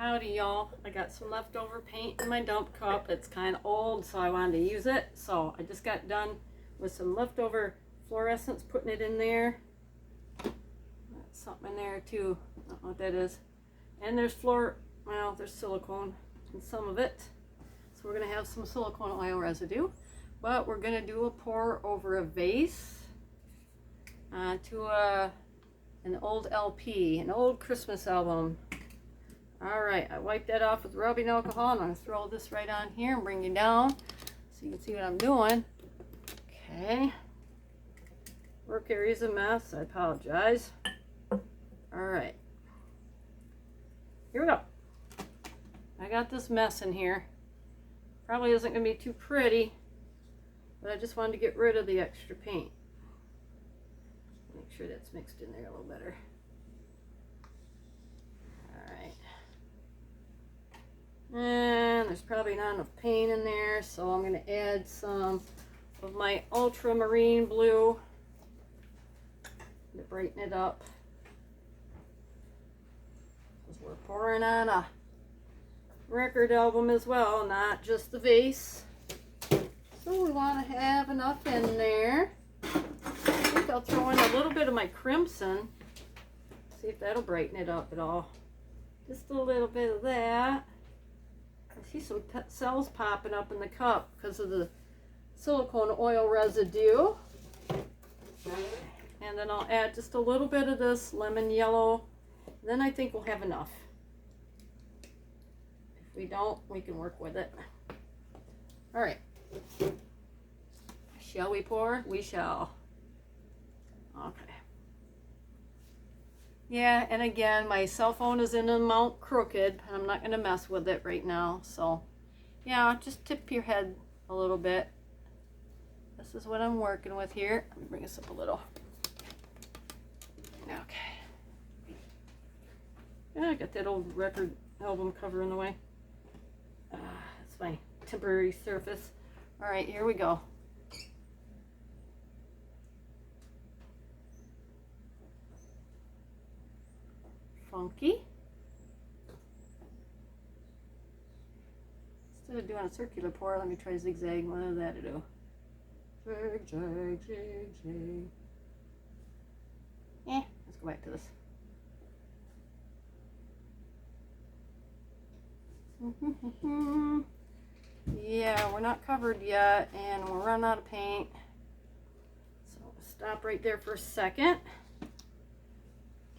Howdy y'all, I got some leftover paint in my dump cup. It's kind of old, so I wanted to use it. So I just got done with some leftover fluorescence, putting it in there. That's something in there too, I don't know what that is. And there's there's silicone in some of it. So we're gonna have some silicone oil residue. But we're gonna do a pour over a vase to an old LP, an old Christmas album. Alright, I wiped that off with rubbing alcohol. I'm going to throw this right on here and bring you down so you can see what I'm doing. Okay. Work area's a mess. I apologize. Alright. Here we go. I got this mess in here. Probably isn't going to be too pretty, but I just wanted to get rid of the extra paint. Make sure that's mixed in there a little better. And there's probably not enough paint in there, so I'm going to add some of my ultramarine blue to brighten it up. Because we're pouring on a record album as well, not just the vase. So we want to have enough in there. I think I'll throw in a little bit of my crimson. See if that'll brighten it up at all. Just a little bit of that. I see some cells popping up in the cup because of the silicone oil residue. And then I'll add just a little bit of this lemon yellow. Then I think we'll have enough. If we don't, we can work with it. All right. Shall we pour? We shall. Okay. Yeah, and again, my cell phone is in a mount crooked, and I'm not going to mess with it right now. So, yeah, just tip your head a little bit. This is what I'm working with here. Let me bring this up a little. Okay. Yeah, I got that old record album cover in the way. That's my temporary surface. All right, here we go. Funky. Instead of doing a circular pour, let me try zigzag. What does that do? Zig, zag, zig, zag. Let's go back to this. Yeah, we're not covered yet, and we're running out of paint. So stop right there for a second.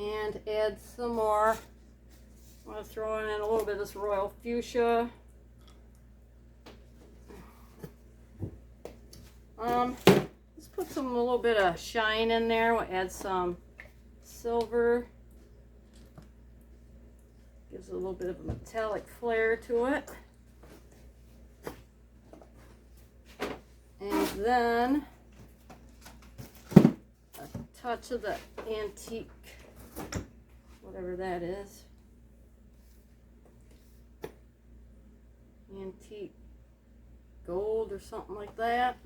And add some more. I'm going to throw in a little bit of this royal fuchsia. Let's put a little bit of shine in there. We'll add some silver. Gives it a little bit of a metallic flair to it. And then a touch of the antique, whatever that is. Antique gold or something like that.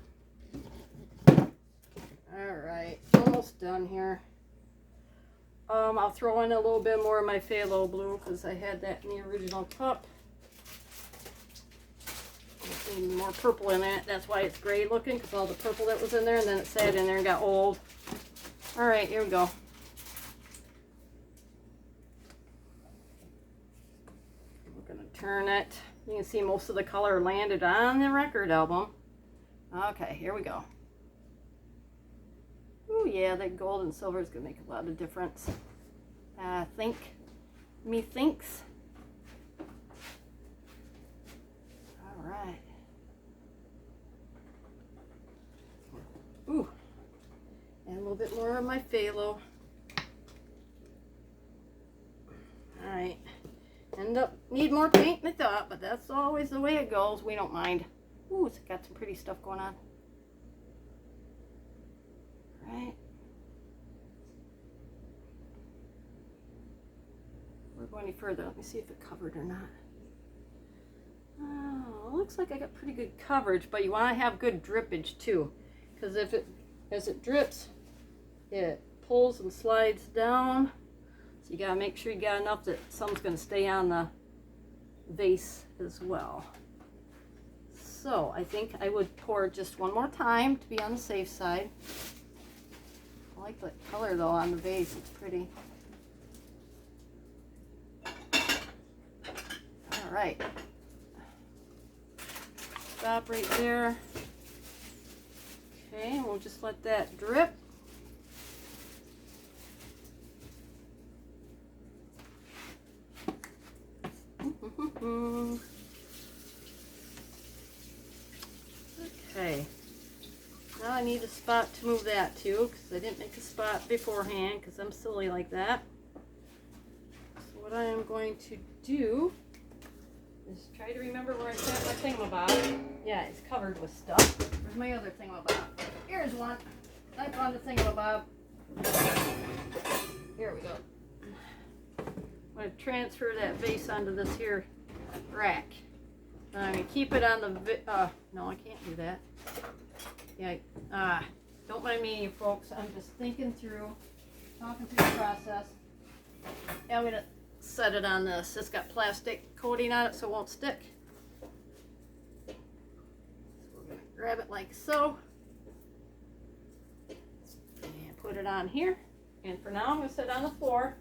Alright, almost done here. I'll throw in a little bit more of my phthalo blue because I had that in the original cup. Need more purple in it. That's why it's gray looking, because all the purple that was in there, and then it sat in there and got old. Alright, here we go. We're going to turn it. You can see most of the color landed on the record album. Okay, here we go. Oh yeah, that gold and silver is going to make a lot of difference. Methinks. Alright. Ooh. And a little bit more of my phthalo. Alright. Need more paint than I thought, but that's always the way it goes. We don't mind. Ooh, it's got some pretty stuff going on. Right. We're going any further. Let me see if it covered or not. Oh, looks like I got pretty good coverage, but you want to have good drippage too, because as it drips, it pulls and slides down. So you gotta make sure you got enough that some's gonna stay on the vase as well. So I think I would pour just one more time to be on the safe side. I like the color though on the vase, it's pretty. All right, stop right there. Okay, we'll just let that drip. Okay, now I need a spot to move that to, because I didn't make a spot beforehand because I'm silly like that. So what I am going to do is try to remember where I set my thingamabob. Yeah, it's covered with stuff. Where's my other thingamabob? Here's one. I found the thingamabob. Here we go. I'm going to transfer that vase onto this here rack. I'm going to keep it on the, no, I can't do that. Yeah, don't mind me, you folks. I'm just thinking through, talking through the process. Yeah, I'm going to set it on this. It's got plastic coating on it so it won't stick. So we're going to grab it like so. And put it on here. And for now, I'm going to sit on the floor.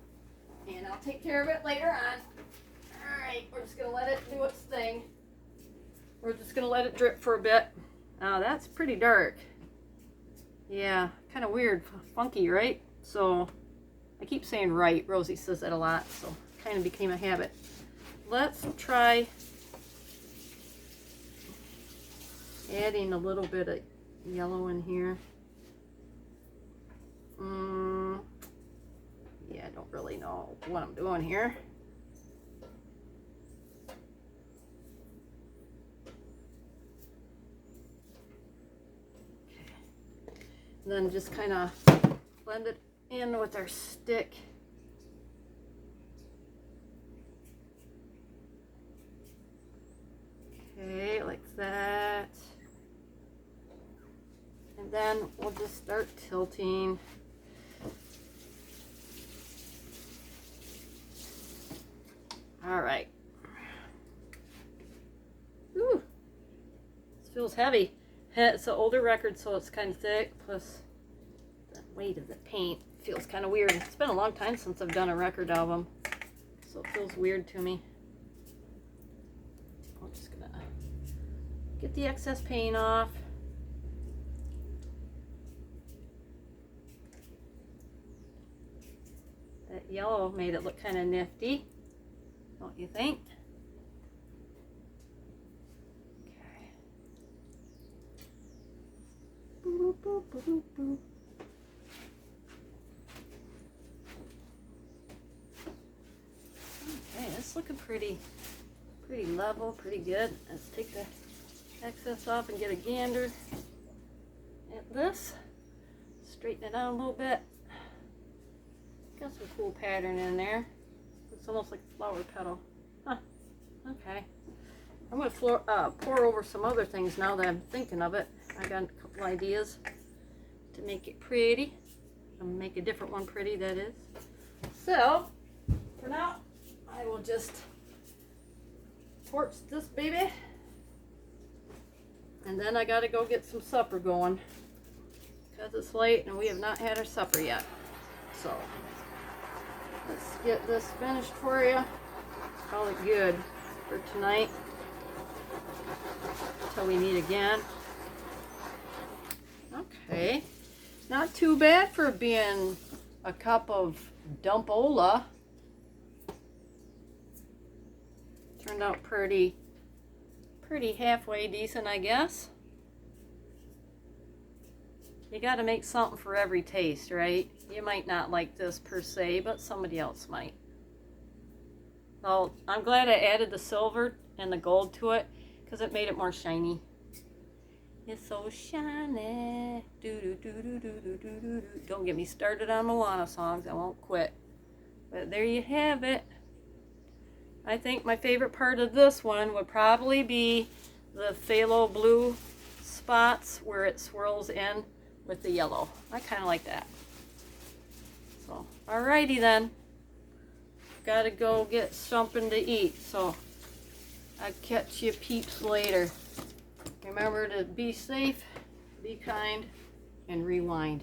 And I'll take care of it later on. Alright, we're just going to let it do its thing. We're just going to let it drip for a bit. Now that's pretty dark. Yeah, kind of weird, funky, right? So, I keep saying right. Rosie says that a lot, so kind of became a habit. Let's try adding a little bit of yellow in here. Yeah, I don't really know what I'm doing here. Okay. And then just kind of blend it in with our stick. Okay, like that. And then we'll just start tilting. All right. Ooh, this feels heavy. It's an older record, so it's kind of thick. Plus, the weight of the paint feels kind of weird. It's been a long time since I've done a record album, so it feels weird to me. I'm just gonna get the excess paint off. That yellow made it look kind of nifty. Don't you think? Okay. Boop, boop, boop, boop, boop. Okay, it's looking pretty level, pretty good. Let's take the excess off and get a gander at this. Straighten it out a little bit. Got some cool pattern in there. It's almost like a flower petal. Huh. Okay. I'm going to pour over some other things now that I'm thinking of it. I got a couple ideas to make it pretty. I'm going to make a different one pretty, that is. So, for now, I will just torch this baby. And then I got to go get some supper going. Because it's late and we have not had our supper yet. So, let's get this finished for you. Call it good for tonight. Until we meet again. Okay. Not too bad for being a cup of dumpola. Turned out pretty halfway decent, I guess. You got to make something for every taste, right? You might not like this per se, but somebody else might. So I'm glad I added the silver and the gold to it because it made it more shiny. It's so shiny. Do do do do do do do do. Don't get me started on Moana songs. I won't quit. But there you have it. I think my favorite part of this one would probably be the phthalo blue spots where it swirls in with the yellow. I kind of like that. So, alrighty then. Gotta go get something to eat. So, I'll catch you peeps later. Remember to be safe, be kind, and rewind.